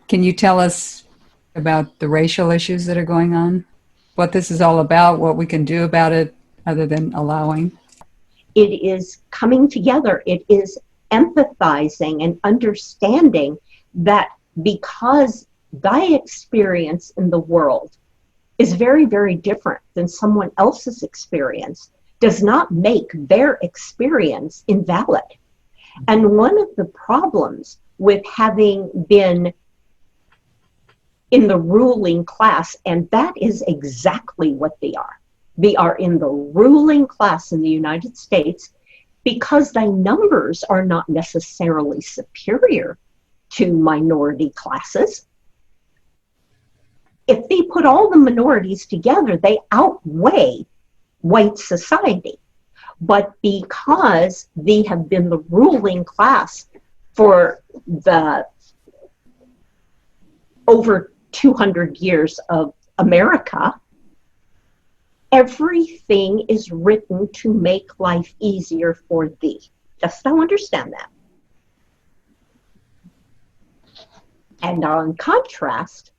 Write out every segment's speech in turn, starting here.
Can you tell us about the racial issues that are going on? What this is all about, what we can do about it other than allowing? It is coming together. It is empathizing and understanding that because thy experience in the world is very, very different than someone else's experience does not make their experience invalid. And one of the problems with having been in the ruling class, and that is exactly what they are. They are in the ruling class in the United States because thy numbers are not necessarily superior to minority classes. If they put all the minorities together, they outweigh white society. But because they have been the ruling class for the over 200 years of America, everything is written to make life easier for thee. Dost thou understand that? And on contrast,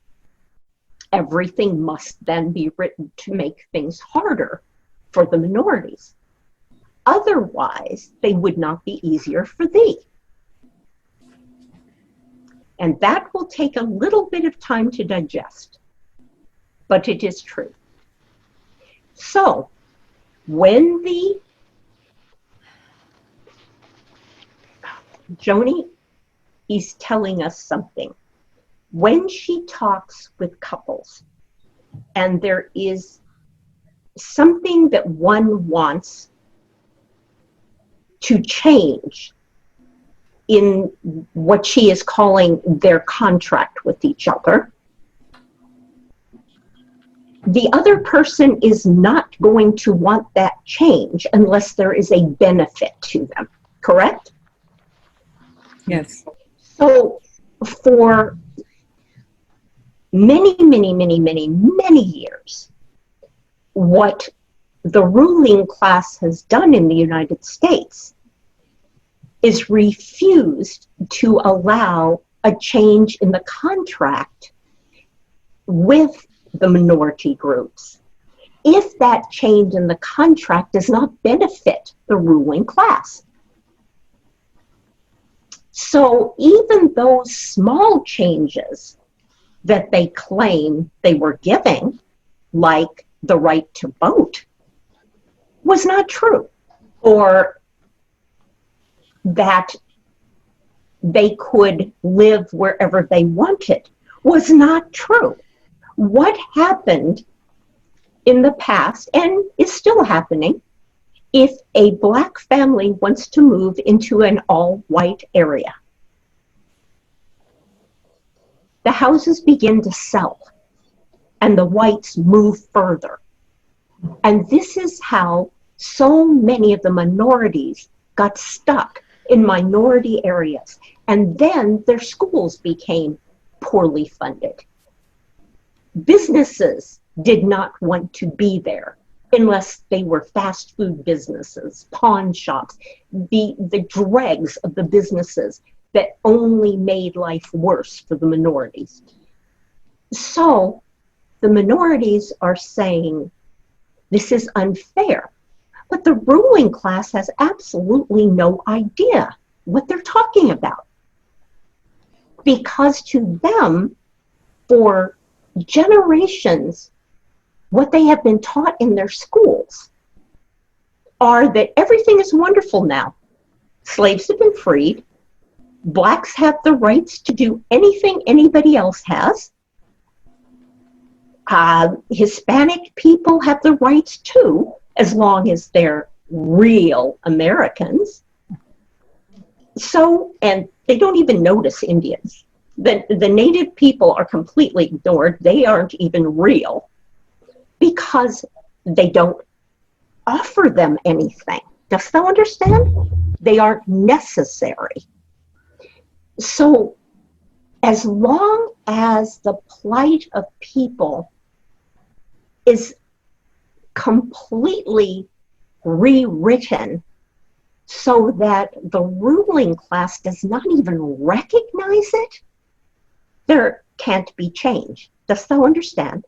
everything must then be written to make things harder for the minorities. Otherwise, they would not be easier for thee. And that will take a little bit of time to digest, but it is true. So, when Joni is telling us something, when she talks with couples, and there is something that one wants to change in what she is calling their contract with each other, the other person is not going to want that change unless there is a benefit to them, correct? Yes. So for many years, what the ruling class has done in the United States is refused to allow a change in the contract with the minority groups if that change in the contract does not benefit the ruling class. So even those small changes that they claim they were giving, like the right to vote, was not true, or that they could live wherever they wanted was not true. What happened in the past, and is still happening, if a Black family wants to move into an all-white area, the houses begin to sell, and the whites move further. And this is how so many of the minorities got stuck in minority areas. And then their schools became poorly funded. Businesses did not want to be there unless they were fast food businesses, pawn shops, the dregs of the businesses that only made life worse for the minorities. So the minorities are saying, this is unfair. But the ruling class has absolutely no idea what they're talking about. Because to them, for generations, what they have been taught in their schools are that everything is wonderful now. Slaves have been freed. Blacks have the rights to do anything anybody else has. Hispanic people have the rights too, as long as they're real Americans. So, and they don't even notice Indians. The native people are completely ignored. They aren't even real because they don't offer them anything. Dost thou understand? They aren't necessary. So, as long as the plight of people is completely rewritten so that the ruling class does not even recognize it, there can't be change. Dost thou understand?